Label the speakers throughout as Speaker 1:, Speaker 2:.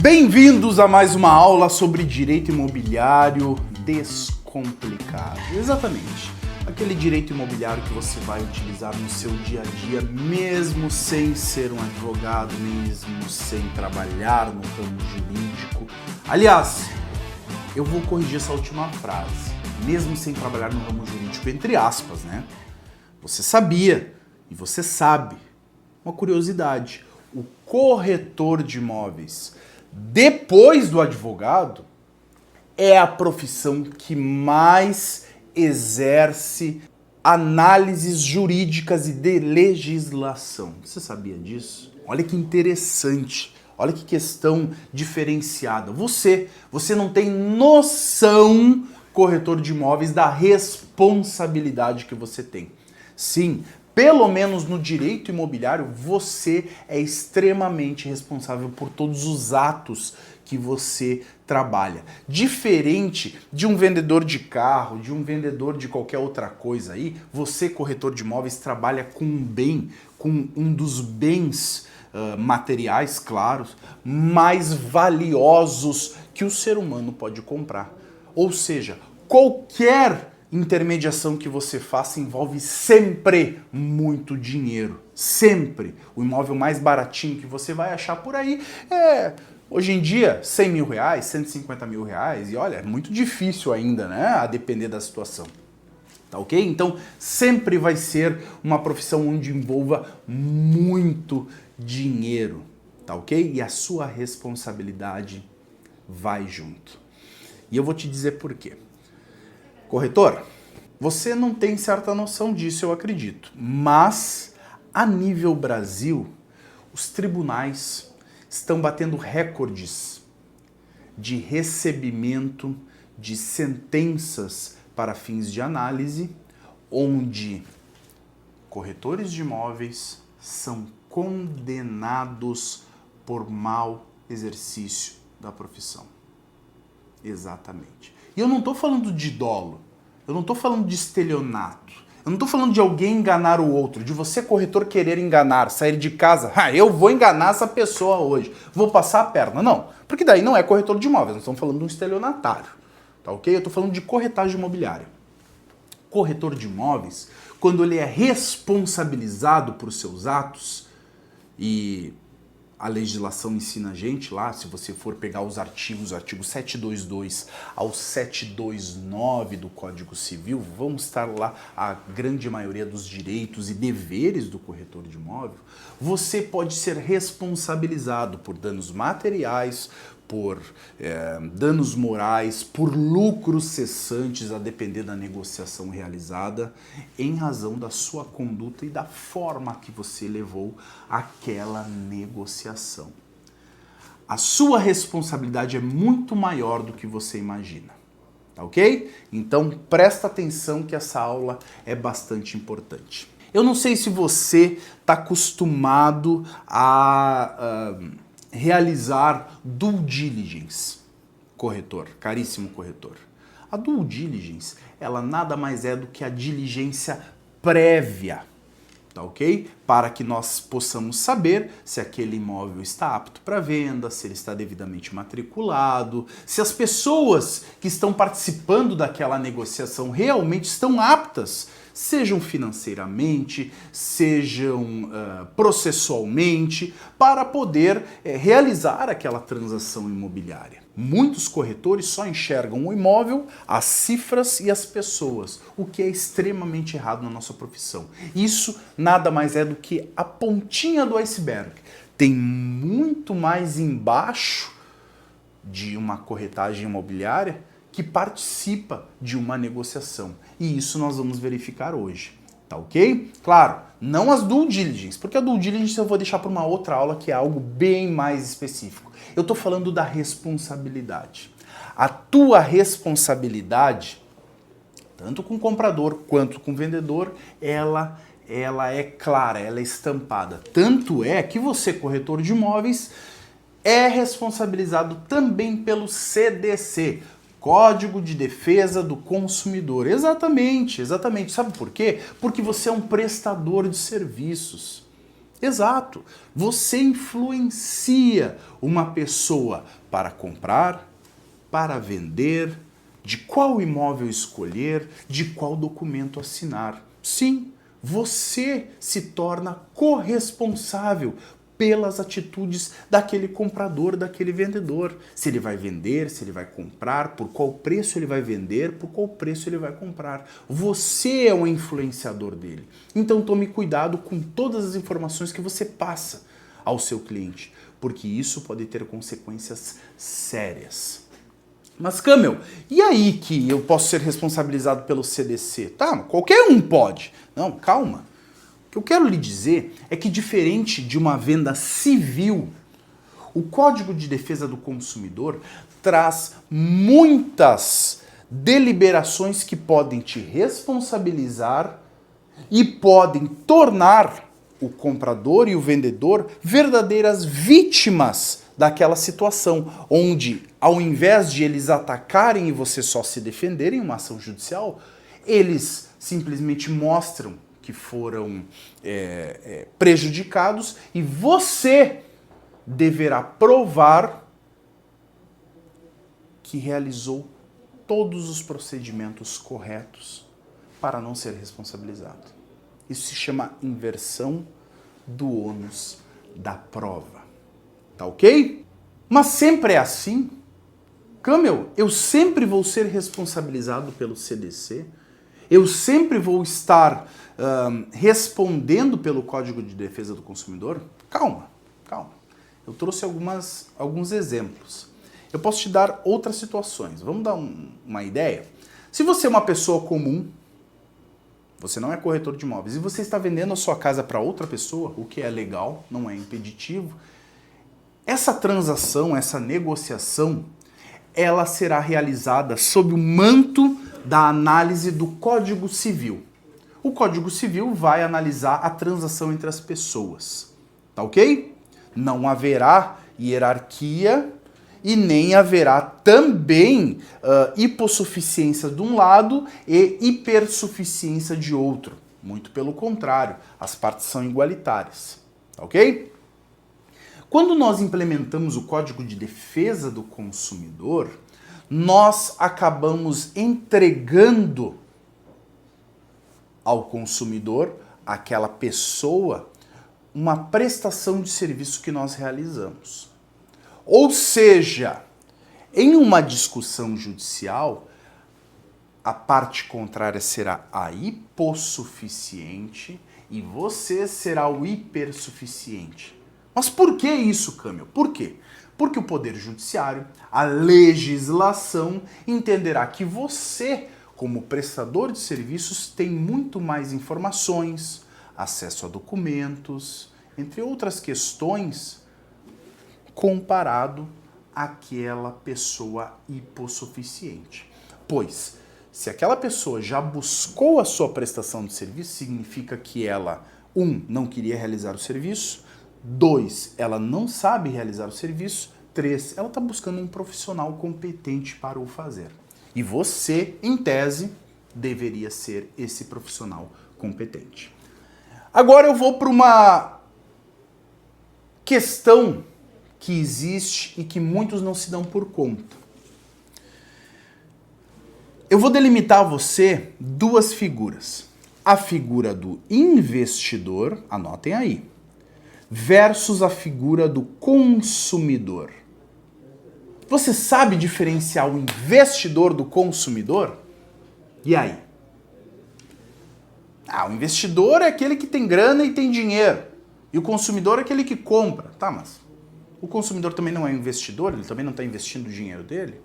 Speaker 1: Bem-vindos a mais uma aula sobre direito imobiliário descomplicado. Exatamente, aquele direito imobiliário que você vai utilizar no seu dia a dia, mesmo sem ser um advogado, mesmo sem trabalhar no ramo jurídico. Aliás, eu vou corrigir essa última frase, mesmo sem trabalhar no ramo jurídico, entre aspas, né? Você sabia e você sabe, uma curiosidade, o corretor de imóveis, depois do advogado, é a profissão que mais exerce análises jurídicas e de legislação. Você sabia disso? Olha que interessante, olha que questão diferenciada. Você não tem noção, corretor de imóveis, da responsabilidade que você tem. Sim, pelo menos no direito imobiliário, você é extremamente responsável por todos os atos que você trabalha. Diferente de um vendedor de carro, de um vendedor de qualquer outra coisa aí, você, corretor de imóveis, trabalha com um bem, com um dos bens materiais, claro, mais valiosos que o ser humano pode comprar. Ou seja, qualquer intermediação que você faça envolve sempre muito dinheiro. Sempre. O imóvel mais baratinho que você vai achar por aí é, hoje em dia, 100 mil reais, 150 mil reais. E olha, é muito difícil ainda, né? A depender da situação. Tá ok? Então, sempre vai ser uma profissão onde envolva muito dinheiro. Tá ok? E a sua responsabilidade vai junto. E eu vou te dizer por quê. Corretor, você não tem certa noção disso, eu acredito. Mas, a nível Brasil, os tribunais estão batendo recordes de recebimento de sentenças para fins de análise, onde corretores de imóveis são condenados por mau exercício da profissão. Exatamente. E eu não estou falando de dolo, eu não estou falando de estelionato, eu não estou falando de alguém enganar o outro, de você, corretor, querer enganar, sair de casa, eu vou enganar essa pessoa hoje, vou passar a perna. Não, porque daí não é corretor de imóveis, nós estamos falando de um estelionatário, tá ok? Eu estou falando de corretagem imobiliária. Corretor de imóveis, quando ele é responsabilizado por seus atos, e a legislação ensina a gente lá, se você for pegar os artigos, o artigo 722 ao 729 do Código Civil, vão estar lá a grande maioria dos direitos e deveres do corretor de imóvel. Você pode ser responsabilizado por danos materiais, por danos morais, por lucros cessantes, a depender da negociação realizada, em razão da sua conduta e da forma que você levou aquela negociação. A sua responsabilidade é muito maior do que você imagina, tá ok? Então presta atenção que essa aula é bastante importante. Eu não sei se você está acostumado a realizar due diligence, corretor, caríssimo corretor. A due diligence, ela nada mais é do que a diligência prévia, tá ok? Para que nós possamos saber se aquele imóvel está apto para venda, se ele está devidamente matriculado, se as pessoas que estão participando daquela negociação realmente estão aptas, sejam financeiramente, sejam processualmente, para poder realizar aquela transação imobiliária. Muitos corretores só enxergam o imóvel, as cifras e as pessoas, o que é extremamente errado na nossa profissão. Isso nada mais é do que a pontinha do iceberg. Tem muito mais embaixo de uma corretagem imobiliária que participa de uma negociação. E isso nós vamos verificar hoje, tá ok? Claro, não as due diligence, porque a due diligence eu vou deixar para uma outra aula que é algo bem mais específico. Eu estou falando da responsabilidade. A tua responsabilidade, tanto com o comprador quanto com o vendedor, ela é clara, ela é estampada. Tanto é que você, corretor de imóveis, é responsabilizado também pelo CDC, Código de Defesa do Consumidor. Exatamente, exatamente. Sabe por quê? Porque você é um prestador de serviços. Exato. Você influencia uma pessoa para comprar, para vender, de qual imóvel escolher, de qual documento assinar. Sim, você se torna corresponsável pelas atitudes daquele comprador, daquele vendedor. Se ele vai vender, se ele vai comprar, por qual preço ele vai vender, por qual preço ele vai comprar. Você é o influenciador dele. Então tome cuidado com todas as informações que você passa ao seu cliente, porque isso pode ter consequências sérias. Mas, Camel, e aí que eu posso ser responsabilizado pelo CDC? Tá, qualquer um pode. Não, calma. O que eu quero lhe dizer é que, diferente de uma venda civil, o Código de Defesa do Consumidor traz muitas deliberações que podem te responsabilizar e podem tornar o comprador e o vendedor verdadeiras vítimas daquela situação, onde, ao invés de eles atacarem e você só se defender em uma ação judicial, eles simplesmente mostram que foram prejudicados e você deverá provar que realizou todos os procedimentos corretos para não ser responsabilizado. Isso se chama inversão do ônus da prova. Tá ok? Mas sempre é assim? Camel, eu sempre vou ser responsabilizado pelo CDC? Eu sempre vou estar respondendo pelo Código de Defesa do Consumidor? Calma, calma. Eu trouxe alguns exemplos. Eu posso te dar outras situações. Vamos dar uma ideia? Se você é uma pessoa comum, você não é corretor de imóveis, e você está vendendo a sua casa para outra pessoa, o que é legal, não é impeditivo, essa transação, essa negociação, ela será realizada sob o manto da análise do Código Civil. O Código Civil vai analisar a transação entre as pessoas, tá ok? Não haverá hierarquia e nem haverá também hipossuficiência de um lado e hipersuficiência de outro. Muito pelo contrário, as partes são igualitárias, tá ok? Quando nós implementamos o Código de Defesa do Consumidor, nós acabamos entregando ao consumidor, àquela pessoa, uma prestação de serviço que nós realizamos. Ou seja, em uma discussão judicial, a parte contrária será a hipossuficiente e você será o hipersuficiente. Mas por que isso, Camel? Por quê? Porque o Poder Judiciário, a legislação, entenderá que você, como prestador de serviços, tem muito mais informações, acesso a documentos, entre outras questões, comparado àquela pessoa hipossuficiente. Pois, se aquela pessoa já buscou a sua prestação de serviço, significa que ela, 1, não queria realizar o serviço, 2, ela não sabe realizar o serviço, 3, ela está buscando um profissional competente para o fazer. E você, em tese, deveria ser esse profissional competente. Agora eu vou para uma questão que existe e que muitos não se dão por conta. Eu vou delimitar a você duas figuras. A figura do investidor, anotem aí, versus a figura do consumidor. Você sabe diferenciar o investidor do consumidor? E aí? O investidor é aquele que tem grana e tem dinheiro. E o consumidor é aquele que compra. Tá, mas o consumidor também não é investidor? Ele também não está investindo o dinheiro dele?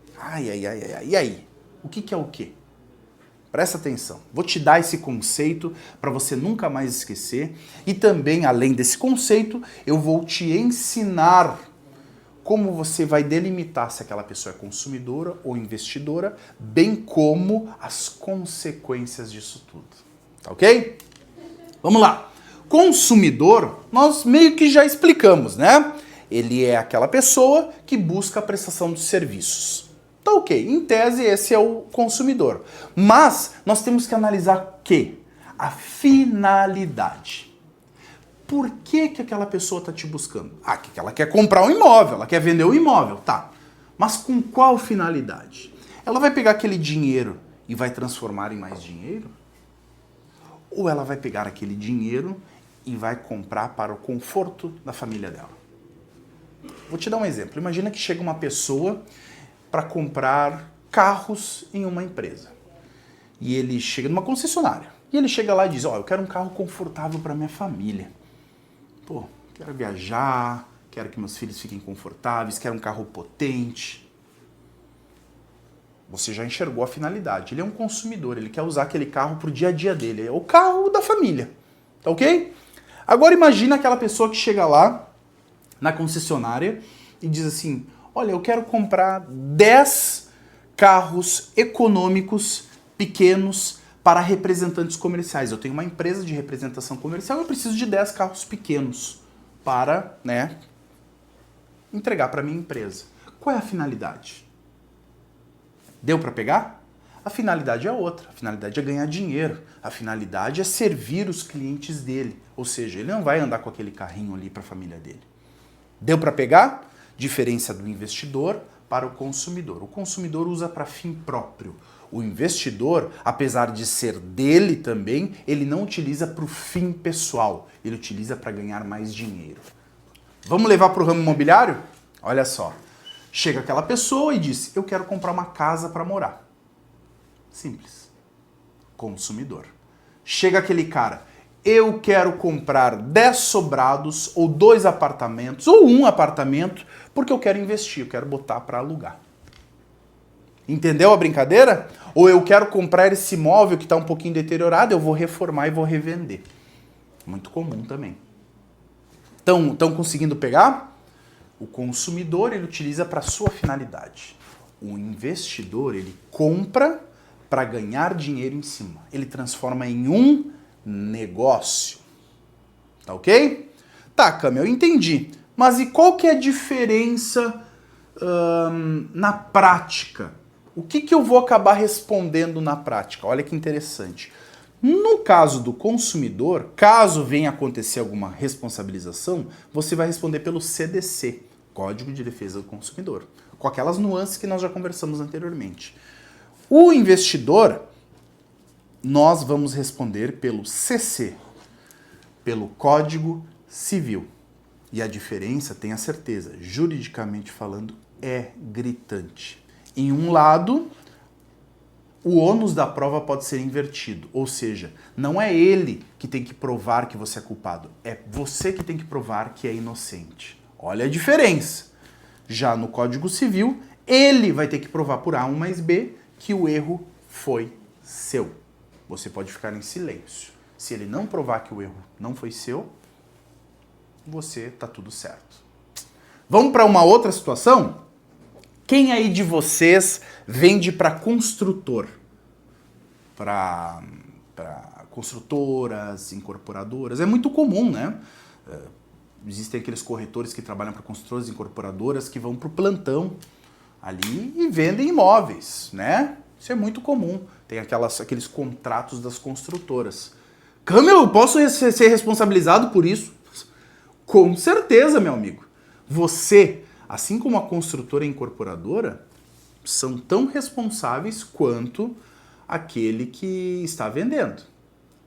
Speaker 1: E aí? O que é o quê? Presta atenção. Vou te dar esse conceito para você nunca mais esquecer. E também, além desse conceito, eu vou te ensinar como você vai delimitar se aquela pessoa é consumidora ou investidora, bem como as consequências disso tudo. Tá ok? Vamos lá. Consumidor, nós meio que já explicamos, né? Ele é aquela pessoa que busca a prestação de serviços. Tá ok, em tese esse é o consumidor. Mas nós temos que analisar o quê? A finalidade. Por que que aquela pessoa está te buscando? Ah, que ela quer comprar um imóvel, ela quer vender o imóvel, tá. Mas com qual finalidade? Ela vai pegar aquele dinheiro e vai transformar em mais dinheiro? Ou ela vai pegar aquele dinheiro e vai comprar para o conforto da família dela? Vou te dar um exemplo. Imagina que chega uma pessoa para comprar carros em uma empresa. E ele chega numa concessionária. E ele chega lá e diz, ó, eu quero um carro confortável para minha família. Pô, quero viajar, quero que meus filhos fiquem confortáveis, quero um carro potente. Você já enxergou a finalidade. Ele é um consumidor, ele quer usar aquele carro pro dia a dia dele. É o carro da família, tá ok? Agora imagina aquela pessoa que chega lá na concessionária e diz assim, olha, eu quero comprar 10 carros econômicos, pequenos, para representantes comerciais. Eu tenho uma empresa de representação comercial, eu preciso de 10 carros pequenos para, né, entregar para minha empresa. Qual é a finalidade? Deu para pegar? A finalidade é outra. A finalidade é ganhar dinheiro. A finalidade é servir os clientes dele. Ou seja, ele não vai andar com aquele carrinho ali para a família dele. Deu para pegar? Diferença do investidor para o consumidor. O consumidor usa para fim próprio. O investidor, apesar de ser dele também, ele não utiliza para o fim pessoal. Ele utiliza para ganhar mais dinheiro. Vamos levar para o ramo imobiliário? Olha só. Chega aquela pessoa e diz, eu quero comprar uma casa para morar. Simples. Consumidor. Chega aquele cara, eu quero comprar 10 sobrados ou 2 apartamentos ou 1 apartamento porque eu quero investir, eu quero botar para alugar. Entendeu a brincadeira? Ou eu quero comprar esse imóvel que está um pouquinho deteriorado, eu vou reformar e vou revender. Muito comum também. Estão conseguindo pegar? O consumidor, ele utiliza para sua finalidade. O investidor, ele compra para ganhar dinheiro em cima. Ele transforma em um negócio. Tá ok? Tá, Cami, eu entendi. Mas e qual que é a diferença na prática? O que eu vou acabar respondendo na prática? Olha que interessante. No caso do consumidor, caso venha acontecer alguma responsabilização, você vai responder pelo CDC, Código de Defesa do Consumidor, com aquelas nuances que nós já conversamos anteriormente. O investidor, nós vamos responder pelo CC, pelo Código Civil. E a diferença, tenha certeza, juridicamente falando, é gritante. Em um lado, o ônus da prova pode ser invertido, ou seja, não é ele que tem que provar que você é culpado, é você que tem que provar que é inocente. Olha a diferença. Já no Código Civil, ele vai ter que provar por A1 mais B que o erro foi seu. Você pode ficar em silêncio. Se ele não provar que o erro não foi seu, você tá tudo certo. Vamos para uma outra situação? Quem aí de vocês vende para construtor? Para construtoras, incorporadoras? É muito comum, né? Existem aqueles corretores que trabalham para construtoras e incorporadoras que vão para o plantão ali e vendem imóveis, né? Isso é muito comum. Tem aqueles contratos das construtoras. Câmbio, eu posso ser responsabilizado por isso? Com certeza, meu amigo. Você, assim como a construtora e a incorporadora, são tão responsáveis quanto aquele que está vendendo.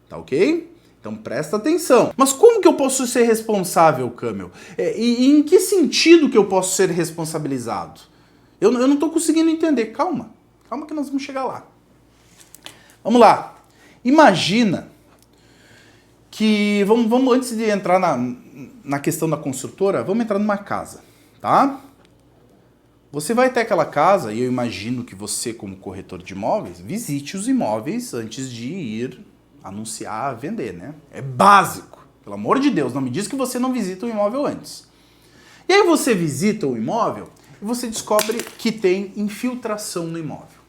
Speaker 1: Tá ok? Então presta atenção. Mas como que eu posso ser responsável, Camel? E em que sentido que eu posso ser responsabilizado? Eu não estou conseguindo entender. Calma. Calma que nós vamos chegar lá. Vamos lá. Imagina que... Vamos antes de entrar na questão da construtora, vamos entrar numa casa, tá? Você vai até aquela casa, e eu imagino que você, como corretor de imóveis, visite os imóveis antes de ir anunciar, vender, né? É básico. Pelo amor de Deus, não me diz que você não visita o imóvel antes. E aí você visita o imóvel e você descobre que tem infiltração no imóvel.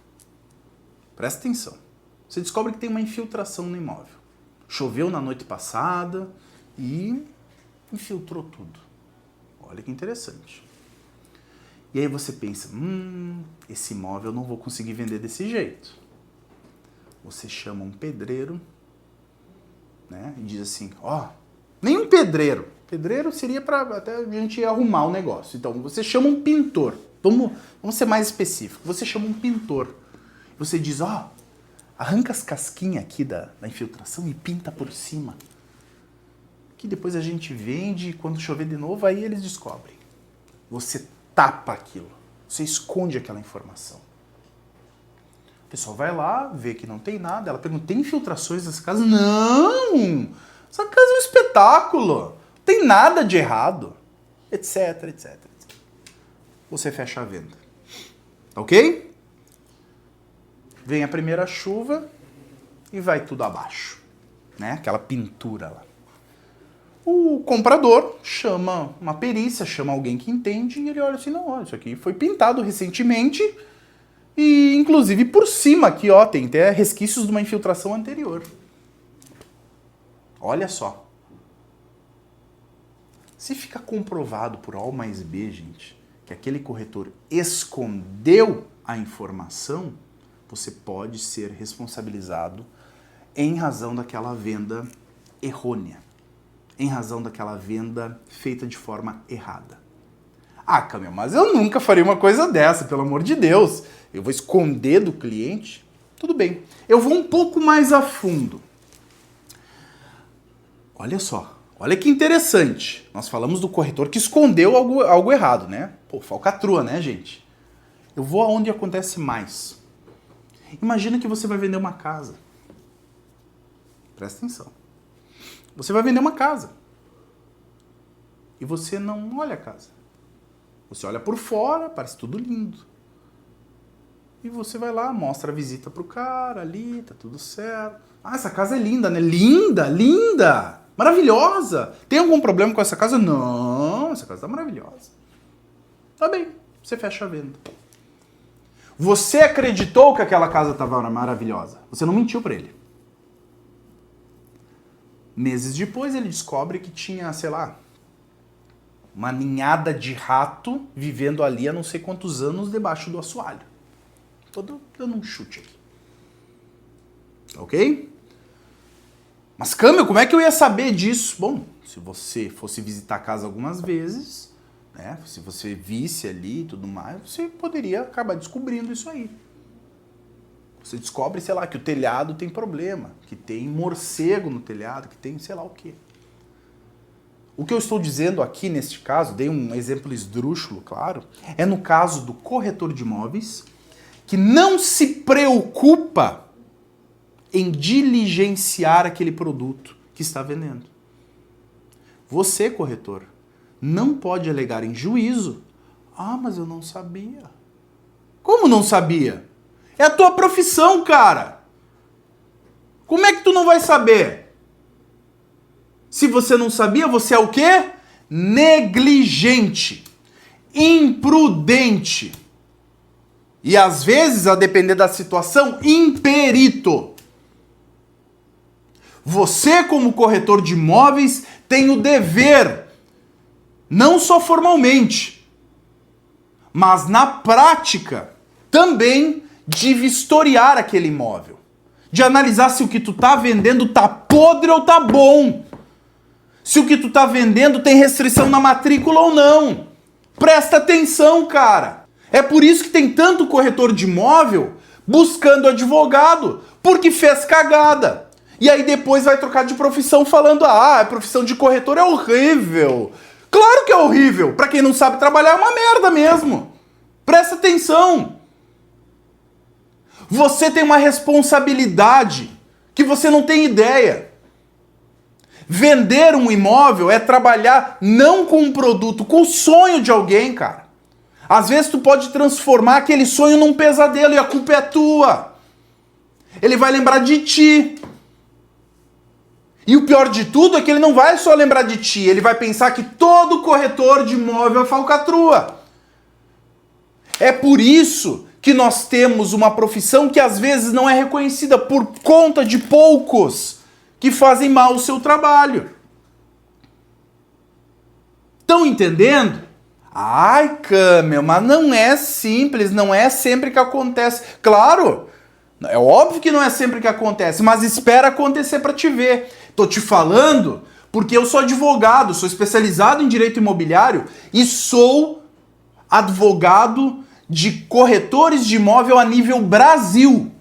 Speaker 1: Presta atenção. Você descobre que tem uma infiltração no imóvel. Choveu na noite passada e infiltrou tudo. Olha que interessante. E aí você pensa, esse imóvel eu não vou conseguir vender desse jeito. Você chama um pedreiro, né, e diz assim, ó, Nem um pedreiro. Pedreiro seria para até a gente arrumar o negócio. Então, você chama um pintor. Vamos ser mais específico. Você chama um pintor. Você diz, ó, arranca as casquinhas aqui da infiltração e pinta por cima. Que depois a gente vende e quando chover de novo, aí eles descobrem. Você tapa aquilo. Você esconde aquela informação. O pessoal vai lá, vê que não tem nada. Ela pergunta, tem infiltrações nessa casa? Não! Essa casa é um espetáculo. Não tem nada de errado. Etc, etc, etc. Você fecha a venda. Ok? Vem a primeira chuva e vai tudo abaixo. Né? Aquela pintura lá. O comprador chama uma perícia, chama alguém que entende e ele olha assim, não, olha, isso aqui foi pintado recentemente e inclusive por cima aqui, ó, tem até resquícios de uma infiltração anterior. Olha só. Se fica comprovado por A mais B, gente, que aquele corretor escondeu a informação, você pode ser responsabilizado em razão daquela venda errônea, em razão daquela venda feita de forma errada. Ah, Camila, mas eu nunca faria uma coisa dessa, pelo amor de Deus. Eu vou esconder do cliente? Tudo bem. Eu vou um pouco mais a fundo. Olha só, olha que interessante. Nós falamos do corretor que escondeu algo errado, né? Pô, falcatrua, né, gente? Eu vou aonde acontece mais. Imagina que você vai vender uma casa. Presta atenção. Você vai vender uma casa. E você não olha a casa. Você olha por fora, parece tudo lindo. E você vai lá, mostra a visita pro cara ali, tá tudo certo. Ah, essa casa é linda, né? Linda, linda! Maravilhosa! Tem algum problema com essa casa? Não, essa casa tá maravilhosa. Tá bem, você fecha a venda. Você acreditou que aquela casa estava maravilhosa. Você não mentiu para ele. Meses depois ele descobre que tinha, sei lá, uma ninhada de rato vivendo ali há não sei quantos anos debaixo do assoalho. Tô dando um chute aqui. Ok? Mas, Câmbio, como é que eu ia saber disso? Bom, se você fosse visitar a casa algumas vezes, né, se você visse ali e tudo mais, você poderia acabar descobrindo isso aí. Você descobre, sei lá, que o telhado tem problema, que tem morcego no telhado, que tem sei lá o quê. O que eu estou dizendo aqui neste caso, dei um exemplo esdrúxulo, claro, é no caso do corretor de imóveis que não se preocupa em diligenciar aquele produto que está vendendo. Você, corretor, não pode alegar em juízo, ah, mas eu não sabia. Como não sabia? É a tua profissão, cara. Como é que tu não vai saber? Se você não sabia, você é o quê? Negligente, imprudente. E às vezes, a depender da situação, imperito. Você, como corretor de imóveis, tem o dever, não só formalmente, mas na prática, também de vistoriar aquele imóvel. De analisar se o que tu tá vendendo tá podre ou tá bom. Se o que tu tá vendendo tem restrição na matrícula ou não. Presta atenção, cara. É por isso que tem tanto corretor de imóvel buscando advogado, porque fez cagada. E aí depois vai trocar de profissão falando, ah, a profissão de corretor é horrível. Claro que é horrível. Pra quem não sabe trabalhar é uma merda mesmo. Presta atenção. Você tem uma responsabilidade que você não tem ideia. Vender um imóvel é trabalhar não com um produto, com o sonho de alguém, cara. Às vezes tu pode transformar aquele sonho num pesadelo e a culpa é tua. Ele vai lembrar de ti. E o pior de tudo é que ele não vai só lembrar de ti, ele vai pensar que todo corretor de imóvel é falcatrua. É por isso que nós temos uma profissão que às vezes não é reconhecida por conta de poucos que fazem mal o seu trabalho. Estão entendendo? Ai, Câmara, mas não é simples, não é sempre que acontece. Claro, é óbvio que não é sempre que acontece, mas espera acontecer para te ver. Tô te falando Porque eu sou advogado, sou especializado em direito imobiliário e sou advogado de corretores de imóvel a nível Brasil.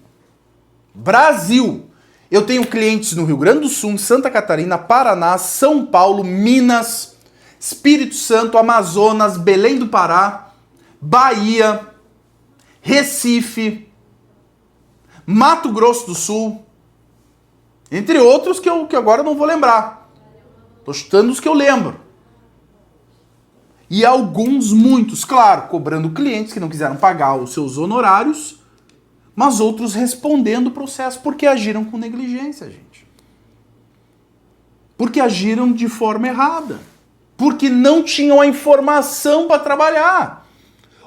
Speaker 1: Brasil. Eu tenho clientes no Rio Grande do Sul, Santa Catarina, Paraná, São Paulo, Minas, Espírito Santo, Amazonas, Belém do Pará, Bahia, Recife, Mato Grosso do Sul, entre outros que agora não vou lembrar. Tô chutando os que eu lembro. E alguns, muitos, claro, cobrando clientes que não quiseram pagar os seus honorários, mas outros respondendo o processo porque agiram com negligência, gente. Porque agiram de forma errada. Porque não tinham a informação para trabalhar.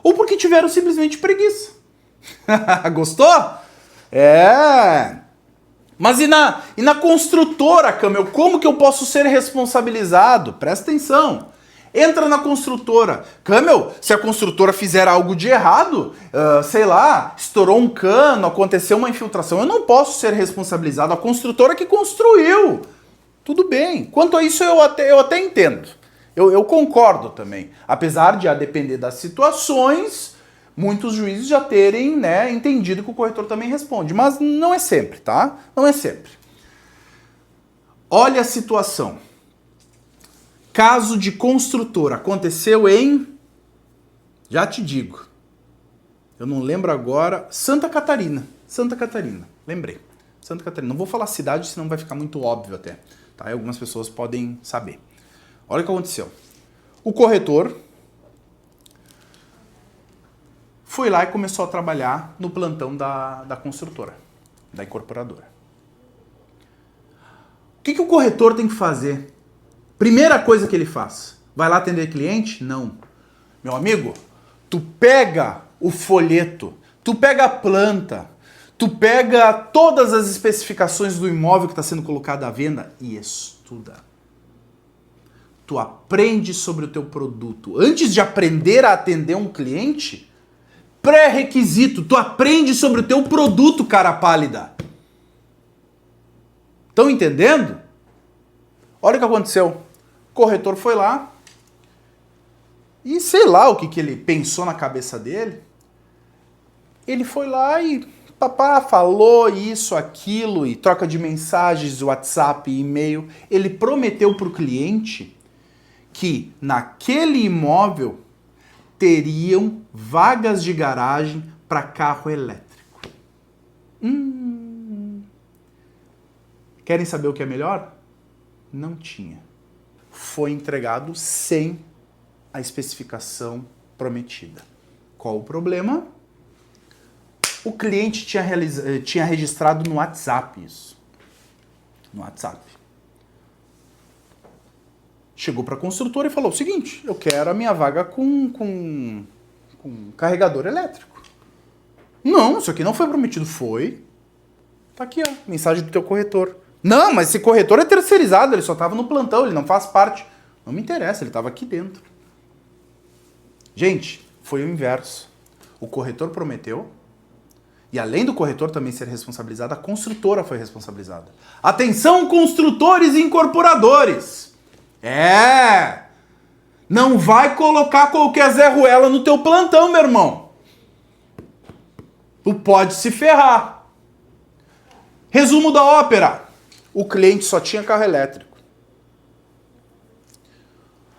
Speaker 1: Ou porque tiveram simplesmente preguiça. Gostou? É. Mas e na construtora, Camel, como que eu posso ser responsabilizado? Presta atenção. Entra na construtora. Camel, se a construtora fizer algo de errado, sei lá, estourou um cano, aconteceu uma infiltração, eu não posso ser responsabilizado. A construtora que construiu. Tudo bem. Quanto a isso, eu até entendo. Eu concordo também. Apesar de, a depender das situações, muitos juízes já terem, né, entendido que o corretor também responde. Mas não é sempre, tá? Não é sempre. Olha a situação. Caso de construtora. Aconteceu em... Já te digo. Eu não lembro agora. Santa Catarina. Santa Catarina. Lembrei. Santa Catarina. Não vou falar cidade, senão vai ficar muito óbvio até. Tá? E algumas pessoas podem saber. Olha o que aconteceu. O corretor foi lá e começou a trabalhar no plantão da construtora, da incorporadora. O que o corretor tem que fazer? Primeira coisa que ele faz, vai lá atender cliente? Não. Meu amigo, tu pega o folheto, tu pega a planta, tu pega todas as especificações do imóvel que está sendo colocado à venda e estuda. Tu aprende sobre o teu produto. Antes de aprender a atender um cliente, pré-requisito, tu aprende sobre o teu produto, cara pálida. Estão entendendo? Olha o que aconteceu. O corretor foi lá e sei lá o que ele pensou na cabeça dele. Ele foi lá e falou isso, aquilo, e troca de mensagens, WhatsApp, e-mail. Ele prometeu para o cliente que naquele imóvel teriam vagas de garagem para carro elétrico. Querem saber o que é melhor? Não tinha. Foi entregado sem a especificação prometida. Qual o problema? O cliente tinha registrado no WhatsApp isso. No WhatsApp. Chegou para a construtora e falou o seguinte: eu quero a minha vaga com carregador elétrico. Não, isso aqui não foi prometido. Foi. Tá aqui, ó, mensagem do teu corretor. Não, mas esse corretor é terceirizado, ele só estava no plantão, ele não faz parte. Não me interessa, ele estava aqui dentro. Gente, foi o inverso. O corretor prometeu, e além do corretor também ser responsabilizado, a construtora foi responsabilizada. Atenção, construtores e incorporadores! Não vai colocar qualquer Zé Ruela no teu plantão, meu irmão. Tu pode se ferrar. Resumo da ópera. O cliente só tinha carro elétrico.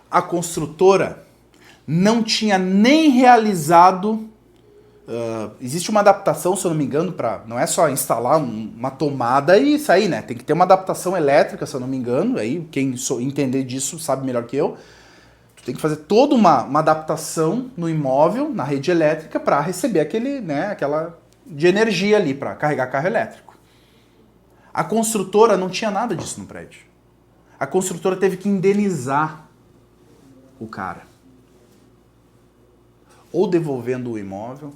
Speaker 1: A construtora não tinha nem realizado... existe uma adaptação, se eu não me engano, não é só instalar uma tomada e sair, né? Tem que ter uma adaptação elétrica, se eu não me engano. Aí quem entender disso sabe melhor que eu. Tu tem que fazer toda uma adaptação no imóvel, na rede elétrica, para receber aquela de energia ali, para carregar carro elétrico. A construtora não tinha nada disso no prédio. A construtora teve que indenizar o cara. Ou devolvendo o imóvel,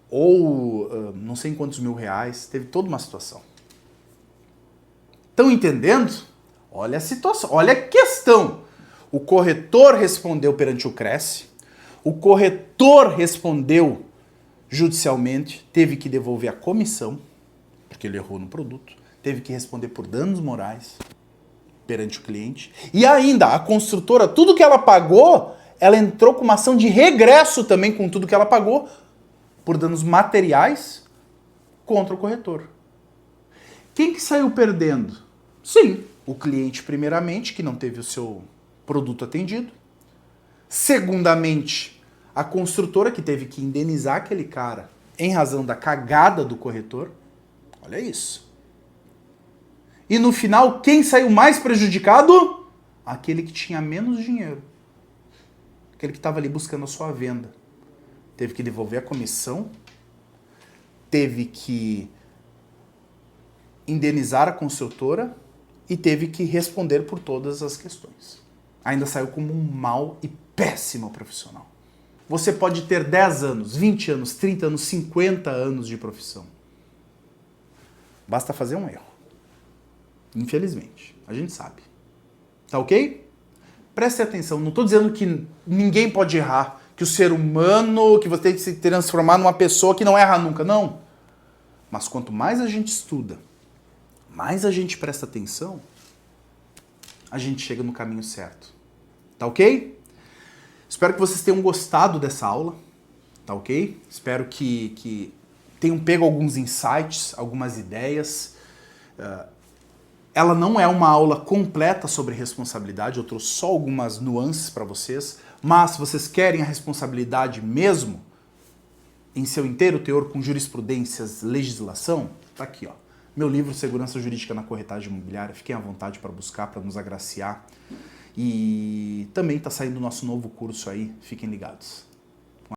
Speaker 1: ou não sei em quantos mil reais. Teve toda uma situação. Estão entendendo? Olha a situação, olha a questão. O corretor respondeu perante o Cresce, o corretor respondeu judicialmente, teve que devolver a comissão, porque ele errou no produto, teve que responder por danos morais. perante o cliente. E ainda, a construtora, tudo que ela pagou, ela entrou com uma ação de regresso também com tudo que ela pagou por danos materiais contra o corretor. Quem que saiu perdendo? Sim, o cliente primeiramente, que não teve o seu produto atendido. Segundamente, a construtora que teve que indenizar aquele cara em razão da cagada do corretor. Olha isso. E no final, quem saiu mais prejudicado? Aquele que tinha menos dinheiro. Aquele que estava ali buscando a sua venda. Teve que devolver a comissão, teve que indenizar a construtora e teve que responder por todas as questões. Ainda saiu como um mau e péssimo profissional. Você pode ter 10 anos, 20 anos, 30 anos, 50 anos de profissão. Basta fazer um erro. Infelizmente, a gente sabe. Tá ok? Preste atenção, não estou dizendo que ninguém pode errar, que o ser humano, que você tem que se transformar numa pessoa que não erra nunca, não. Mas quanto mais a gente estuda, mais a gente presta atenção, a gente chega no caminho certo. Tá ok? Espero que vocês tenham gostado dessa aula, tá ok? Espero que tenham pego alguns insights, algumas ideias. Ela não é uma aula completa sobre responsabilidade, eu trouxe só algumas nuances para vocês, mas se vocês querem a responsabilidade mesmo, em seu inteiro teor com jurisprudências, legislação, tá aqui, ó. Meu livro Segurança Jurídica na Corretagem Imobiliária, fiquem à vontade para buscar, para nos agraciar. E também tá saindo o nosso novo curso aí, fiquem ligados.